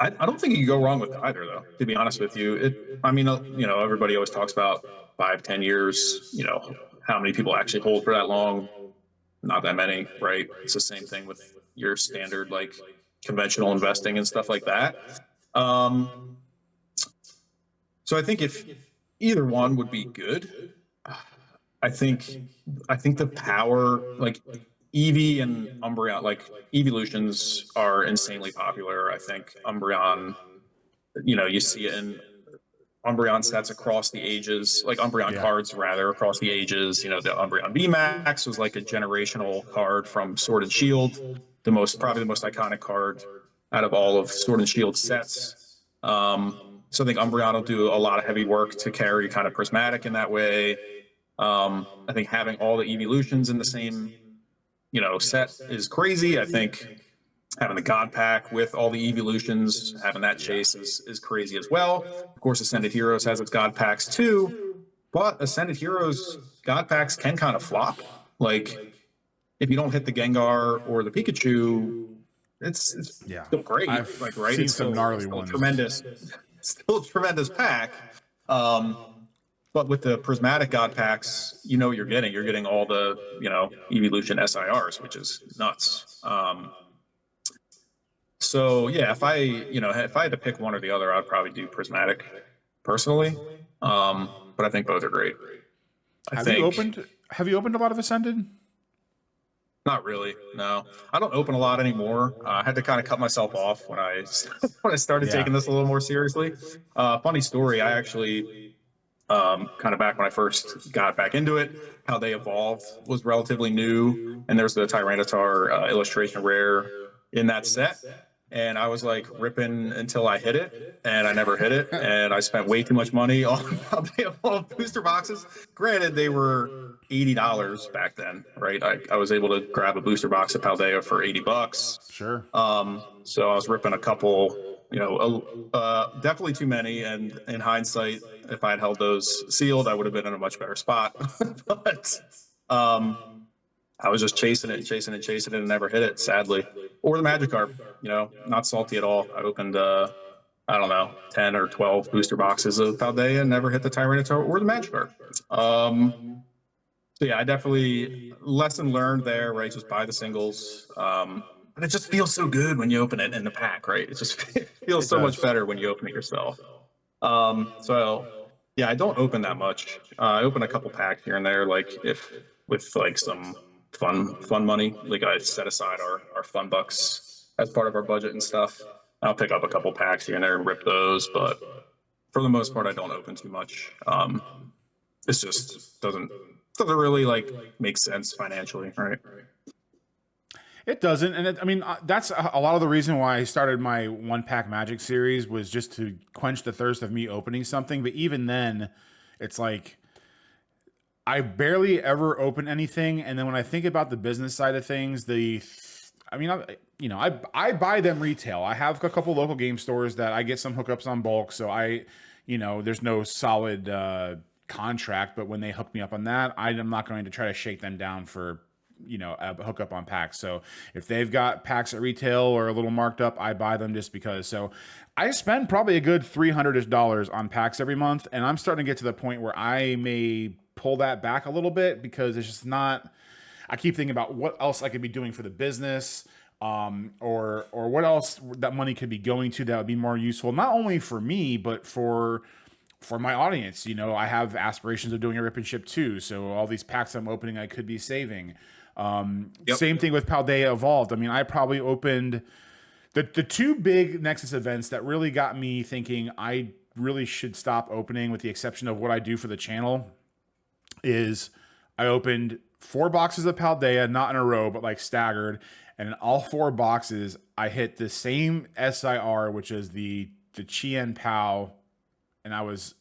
B: I don't think you can go wrong with either, though. To be honest with you, I mean, everybody always talks about 5, 10 years. How many people actually hold for that long? Not that many, right? It's the same thing with your standard like conventional investing and stuff like that. Um, so I think if either one would be good, I think I think the power, like Eevee and Umbreon, like evolutions are insanely popular. I think Umbreon, you see it in Umbreon sets across the ages, like Umbreon
A: Yeah.
B: cards rather across the ages. The Umbreon VMAX was like a generational card from Sword and Shield, probably the most iconic card out of all of Sword and Shield sets. So I think Umbreon will do a lot of heavy work to carry kind of Prismatic in that way. I think having all the evolutions in the same set is crazy. I think having the God Pack with all the evolutions, having that
A: Yeah.
B: chase is crazy as well. Of course, Ascended Heroes has its God Packs too, but Ascended Heroes God Packs can kind of flop. Like if you don't hit the Gengar or the Pikachu, it's
A: Yeah.
B: still great.
A: I've
B: Like right,
A: seen
B: it's
A: some
B: still
A: gnarly
B: still a
A: ones.
B: tremendous, still a tremendous pack. Um, but with the prismatic god packs, what you're getting. You're getting all the evolution SIRs, which is nuts. So yeah, if I had to pick one or the other, I'd probably do prismatic personally. But I think both are great. I
A: Have you
B: think
A: opened have you opened a lot of Ascended?
B: not really. No, I don't open a lot anymore. I had to kind of cut myself off when I when I started
A: Yeah.
B: taking this a little more seriously. Funny story. I actually kind of back when I first got back into it, how they evolved was relatively new, and there's the Tyranitar illustration rare in that set, and I was like ripping until I hit it, and I never hit it, and I spent way too much money on how they evolved booster boxes. Granted, they were $80 back then, right? I was able to grab a booster box of Paldea for $80.
A: Sure.
B: So I was ripping a couple, definitely too many. And in hindsight, if I had held those sealed, I would have been in a much better spot. But um, I was just chasing it and chasing it and chasing it and never hit it, sadly. Or the Magikarp, not salty at all. I opened, I don't know, 10 or 12 booster boxes of Paldea and never hit the Tyranitar or the Magikarp. So yeah, I definitely lesson learned there, right? Just buy the singles. But it just feels so good when you open it in the pack, right? It just feels
A: It
B: so much
A: does.
B: better when you open it yourself. So yeah, I don't open that much. I open a couple packs here and there, like if with like some fun money. Like I set aside our fun bucks as part of our budget and stuff. I'll pick up a couple packs here and there and rip those, but for the most part, I don't open too much. It's just doesn't really like make sense financially, right?
A: It doesn't, and I mean that's a lot of the reason why I started my one pack Magic series was just to quench the thirst of me opening something. But even then, it's like I barely ever open anything, and then when I think about the business side of things, I mean, I buy them retail. I have a couple local game stores that I get some hookups on bulk, so there's no solid contract, but when they hook me up on that, I'm not going to try to shake them down for a hookup on packs. So if they've got packs at retail or a little marked up, I buy them just because. So I spend probably a good $300 on packs every month, and I'm starting to get to the point where I may pull that back a little bit because it's just not. I keep thinking about what else I could be doing for the business, or what else that money could be going to that would be more useful, not only for me but for my audience. I have aspirations of doing a rip and ship too. So all these packs I'm opening, I could be saving.
B: Yep.
A: Same thing with Paldea Evolved. I mean, I probably opened the two big Nexus events that really got me thinking I really should stop opening, with the exception of what I do for the channel, is I opened 4 boxes of Paldea, not in a row, but like staggered. And in all 4 boxes, I hit the same SIR, which is the Chien Pao. And I was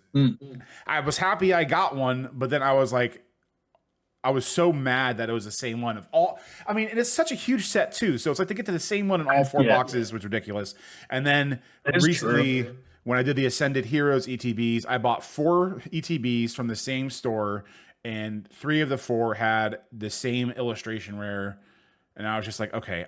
A: happy I got one, but then I was so mad that it was the same one of all. I mean, and it's such a huge set too. So it's like to get to the same one in all 4
B: Yeah,
A: boxes was ridiculous. And then
B: that is
A: recently,
B: true.
A: when I did the Ascended Heroes ETBs, I bought 4 ETBs from the same store, and 3 of the 4 had the same illustration rare. And I was just like, okay,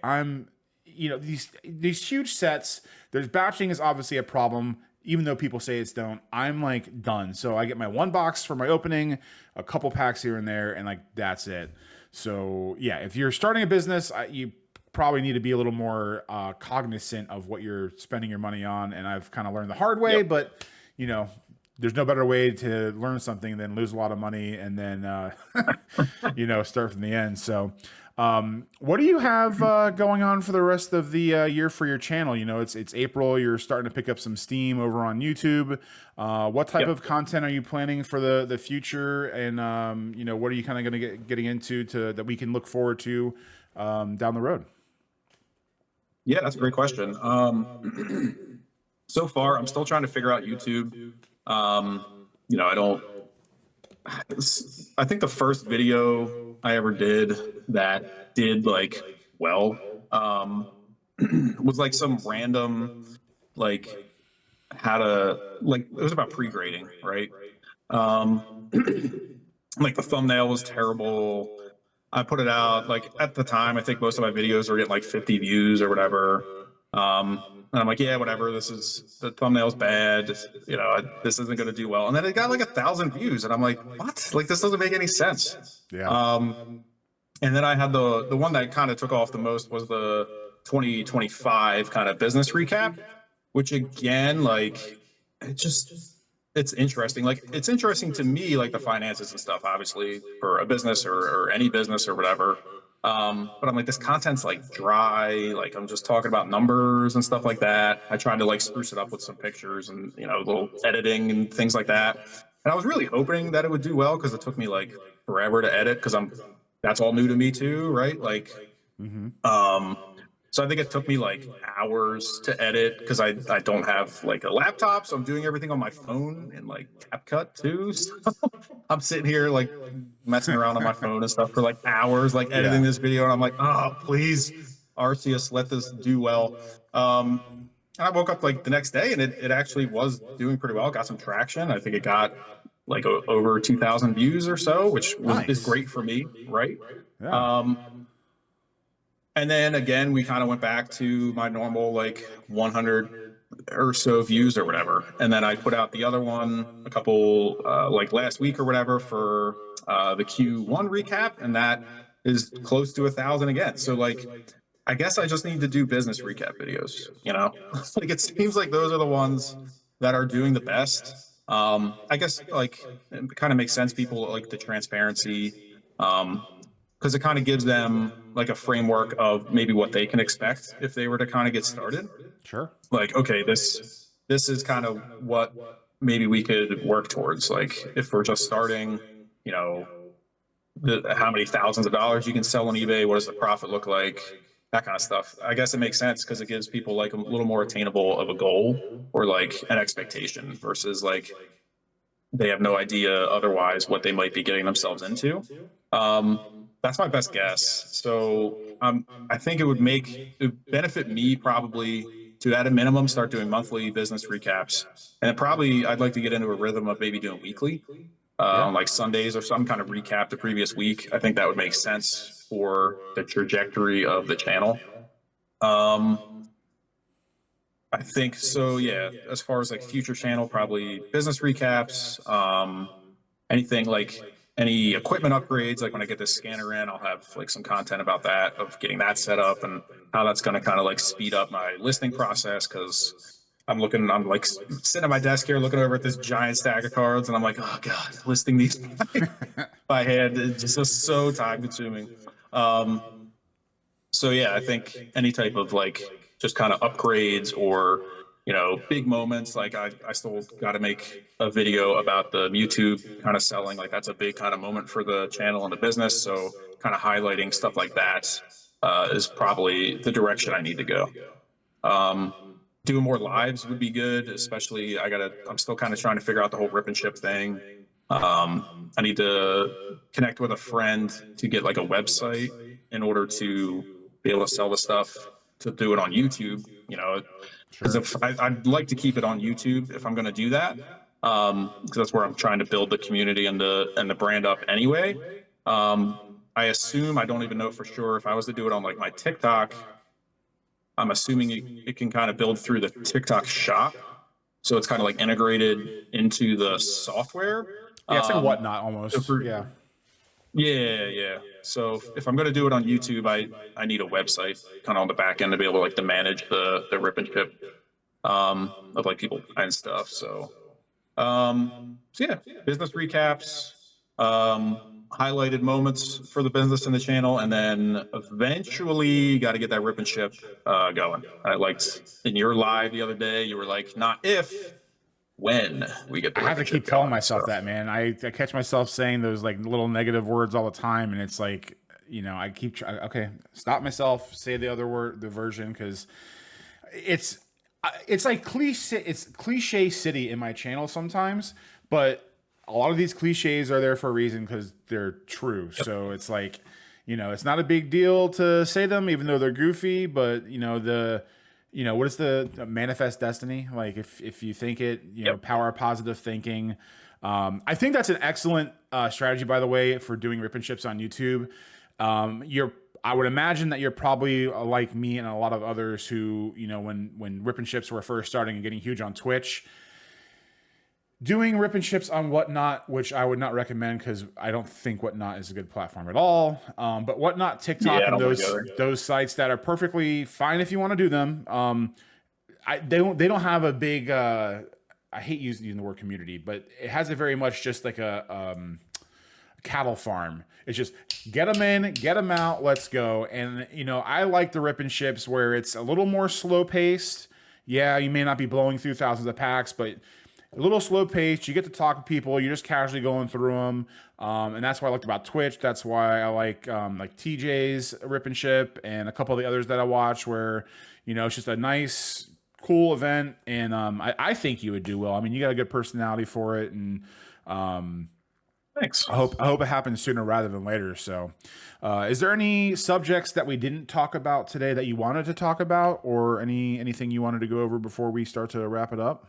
A: these huge sets. There's batching is obviously a problem, even though people say it's don't. I'm like done. So I get my 1 box for my opening, a couple packs here and there, and like that's it. So yeah, if you're starting a business, you probably need to be a little more cognizant of what you're spending your money on. And I've kind of learned the hard way,
B: Yep.
A: but there's no better way to learn something than lose a lot of money and then, start from the end. So, what do you have going on for the rest of the year for your channel? It's April. You're starting to pick up some steam over on YouTube. What type
B: Yep.
A: of content are you planning for the future? And what are you kind of going to getting into that we can look forward to down the road?
B: Yeah, that's a great question. So far, I'm still trying to figure out YouTube. I don't. I think the first video I ever did that did like well was like some random like how to like it was about pre-grading, right? Um, like the thumbnail was terrible. I put it out like at the time. I think most of my videos were getting like 50 views or whatever. And I'm like, yeah, whatever. This is the thumbnail's bad. This isn't going to do well. And then it got like 1,000 views, and I'm like, what? Like this doesn't make any sense.
A: Yeah.
B: And then I had the one that kind of took off the most was the 2025 kind of business recap, which again, like, it just it's interesting. Like it's interesting to me, like the finances and stuff, obviously, for a business or any business or whatever. But I'm like, this content's like dry. Like I'm just talking about numbers and stuff like that. I tried to like spruce it up with some pictures and little editing and things like that. And I was really hoping that it would do well because it took me like forever to edit because that's all new to me too, right? Like,
A: Mm-hmm.
B: so I think it took me like hours to edit because I don't have like a laptop, so I'm doing everything on my phone and like CapCut too. So I'm sitting here like messing around on my phone and stuff for like hours, like editing
A: Yeah.
B: this video, and I'm like, oh please, Arceus, let this do well. And I woke up like the next day and it actually was doing pretty well. Got some traction. I think it got like over 2,000 views or so, which is
A: Nice.
B: great for me, right?
A: Yeah.
B: And then again, we kind of went back to my normal like 100 or so views or whatever. And then I put out the other one a couple like last week or whatever for the Q1 recap, and that is close to 1,000 again. So like, I guess I just need to do business recap videos. Like it seems like those are the ones that are doing the best. I guess like it kind of makes sense. People like the transparency. Because it kind of gives them like a framework of maybe what they can expect if they were to kind of get started.
A: Sure.
B: Like, okay, this is kind of what maybe we could work towards. Like, if we're just starting, you know, how many thousands of dollars you can sell on eBay, what does the profit look like, that kind of stuff. I guess it makes sense because it gives people like a little more attainable of a goal or like an expectation versus like they have no idea otherwise what they might be getting themselves into. That's my best guess. So I think it would benefit me probably to at a minimum start doing monthly business recaps, and probably I'd like to get into a rhythm of maybe doing weekly
A: Yeah.
B: on like Sundays or some kind of recap the previous week. I think that would make sense for the trajectory of the channel. I think so. Yeah. As far as like future channel, probably business recaps. Anything like any equipment upgrades. Like when I get this scanner in, I'll have like some content about that, of getting that set up and how that's going to kind of like speed up my listing process. Because I'm like sitting at my desk here, looking over at this giant stack of cards, and I'm like, oh god, listing these by hand is just so time consuming. So yeah, I think any type of like just kind of upgrades or big moments. Like I still got to make a video about the YouTube kind of selling. Like that's a big kind of moment for the channel and the business. So kind of highlighting stuff like that is probably the direction I need to go. Um, Doing more lives would be good, especially I'm still kind of trying to figure out the whole rip and ship thing. I need to connect with a friend to get like a website in order to be able to sell the stuff to do it on YouTube, because
A: Sure.
B: if I'd like to keep it on YouTube if I'm going to do that, because that's where I'm trying to build the community and the brand up anyway. I assume, I don't even know for sure, if I was to do it on like my TikTok, I'm assuming it can kind of build through the TikTok shop. So it's kind of like integrated into the software.
A: Yeah, it's like a
B: Um,
A: whatnot
B: so
A: almost.
B: for,
A: Yeah.
B: yeah. So if I'm going to do it on YouTube, I need a website kind of on the back end to be able to manage the rip and ship of like people and stuff. So So yeah, business recaps, highlighted moments for the business and the channel, and then eventually got to get that rip and ship going. I liked in your live the other day, you were like, not if, when we get the
A: I
B: rip
A: have to
B: and ship
A: keep telling
B: going. So
A: myself that, man. I catch myself saying those like little negative words all the time, and it's like, I keep okay, stop myself, say the other word, the version, because it's it's like cliche. It's cliche city in my channel sometimes, but a lot of these cliches are there for a reason because they're true.
B: yep.
A: So it's like, it's not a big deal to say them, even though they're goofy. But what is the manifest destiny? Like if you think it,
B: Yep.
A: power of positive thinking. I think that's an excellent strategy, by the way, for doing rip and chips on YouTube. I would imagine that you're probably like me and a lot of others who, when rip and chips were first starting and getting huge on Twitch, doing rip and chips on Whatnot, which I would not recommend because I don't think Whatnot is a good platform at all. But Whatnot,
B: Yeah,
A: TikTok,
B: I
A: and
B: don't want to go
A: those sites that are perfectly fine if you want to do them. They don't have a big. I hate using the word community, but it has a very much just like a cattle farm. It's just get them in, get them out, let's go. And I like the rip and ships where it's a little more slow paced. Yeah, you may not be blowing through thousands of packs, but a little slow paced. You get to talk to people. You're just casually going through them, and that's what I liked about Twitch. That's why I like TJ's rip and ship and a couple of the others that I watch, where it's just a nice, cool event, and I think you would do well. I mean, you got a good personality for it, and
B: Thanks.
A: I hope it happens sooner rather than later. So, is there any subjects that we didn't talk about today that you wanted to talk about, or anything you wanted to go over before we start to wrap it up?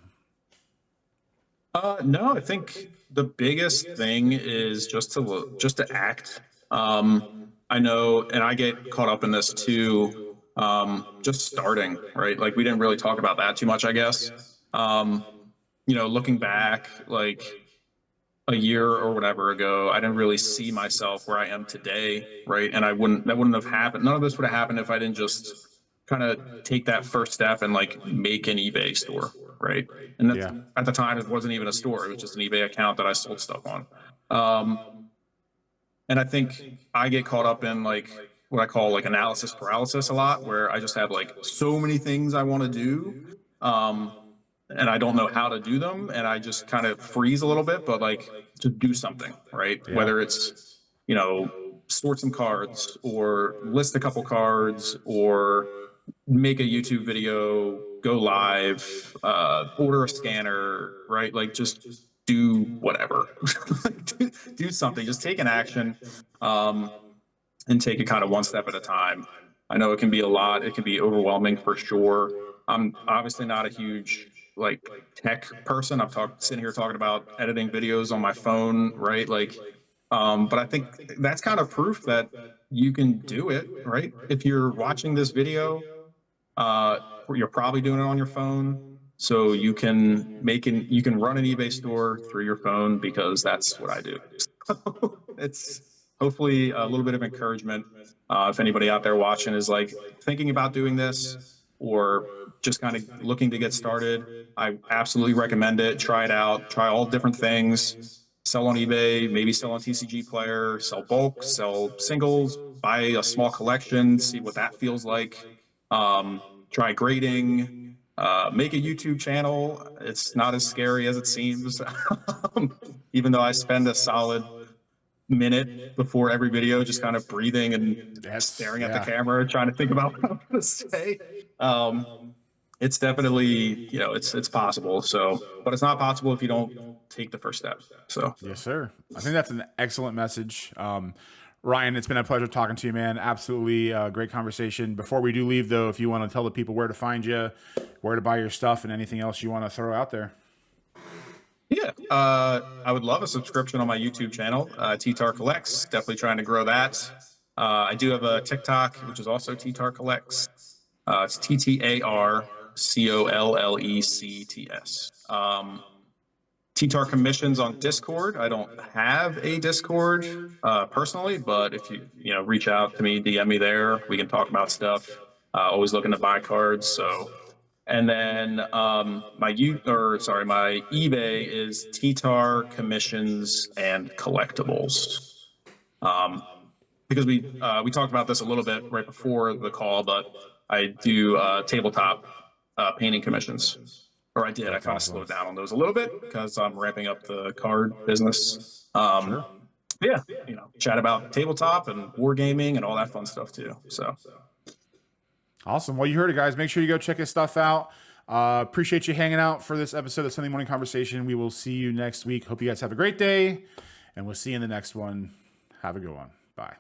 B: No, I think the biggest thing is just to act. I know, and I get caught up in this too. Just starting, right? Like we didn't really talk about that too much, I guess. Looking back, like a year or whatever ago, I didn't really see myself where I am today, right? And that wouldn't have happened. None of this would have happened if I didn't just kind of take that first step and like make an eBay store, right? And that's,
A: Yeah.
B: at the time, it wasn't even a store; it was just an eBay account that I sold stuff on. Um, and I think I get caught up in like what I call like analysis paralysis a lot, where I just have like so many things I want to do. And I don't know how to do them, and I just kind of freeze a little bit, but like to do something, right?
A: Yeah.
B: Whether it's, sort some cards or list a couple cards or make a YouTube video, go live, order a scanner, right? Like just do whatever, do something, just take an action, um, and take it kind of one step at a time. I know it can be a lot. It can be overwhelming for sure. I'm obviously not a huge like tech person. Sitting here talking about editing videos on my phone, right? Like, but I think that's kind of proof that you can do it, right? If you're watching this video, uh, you're probably doing it on your phone. So you can run an eBay store through your phone because that's what I do. So it's hopefully a little bit of encouragement. If anybody out there watching is like thinking about doing this or just kind of looking to get started, I absolutely recommend it. Try it out. Try all different things. Sell on eBay, maybe sell on Tcgplayer, sell bulk, sell singles, buy a small collection, see what that feels like. Try grading, make a YouTube channel. It's not as scary as it seems. Even though I spend a solid minute before every video just kind of breathing and staring at the
A: Yeah.
B: camera, trying to think about what I'm going to say. Um, it's definitely, it's possible. So, but it's not possible if you don't take the first step. So,
A: Yes, sir. I think that's an excellent message. Ryan, it's been a pleasure talking to you, man. Absolutely great conversation. Before we do leave, though, if you want to tell the people where to find you, where to buy your stuff, and anything else you want to throw out there.
B: yeah, I would love a subscription on my YouTube channel, TTar Collects. Definitely trying to grow that. I do have a TikTok, which is also TTar Collects. It's TTarCollects. TTar commissions on Discord. I don't have a Discord personally, but if you reach out to me, DM me there, we can talk about stuff. Always looking to buy cards. So And then my eBay is TTar commissions and collectibles. Because we talked about this a little bit right before the call, but I do tabletop painting commissions, or I did. I
A: That's
B: kind of
A: awesome.
B: slowed down on those a little bit because I'm ramping up the card business.
A: Sure.
B: Yeah, chat about tabletop and wargaming and all that fun stuff too. So
A: Awesome. Well, you heard it, guys. Make sure you go check his stuff out. Appreciate you hanging out for this episode of Sunday Morning Conversation. We will see you next week. Hope you guys have a great day, and we'll see you in the next one. Have a good one. Bye.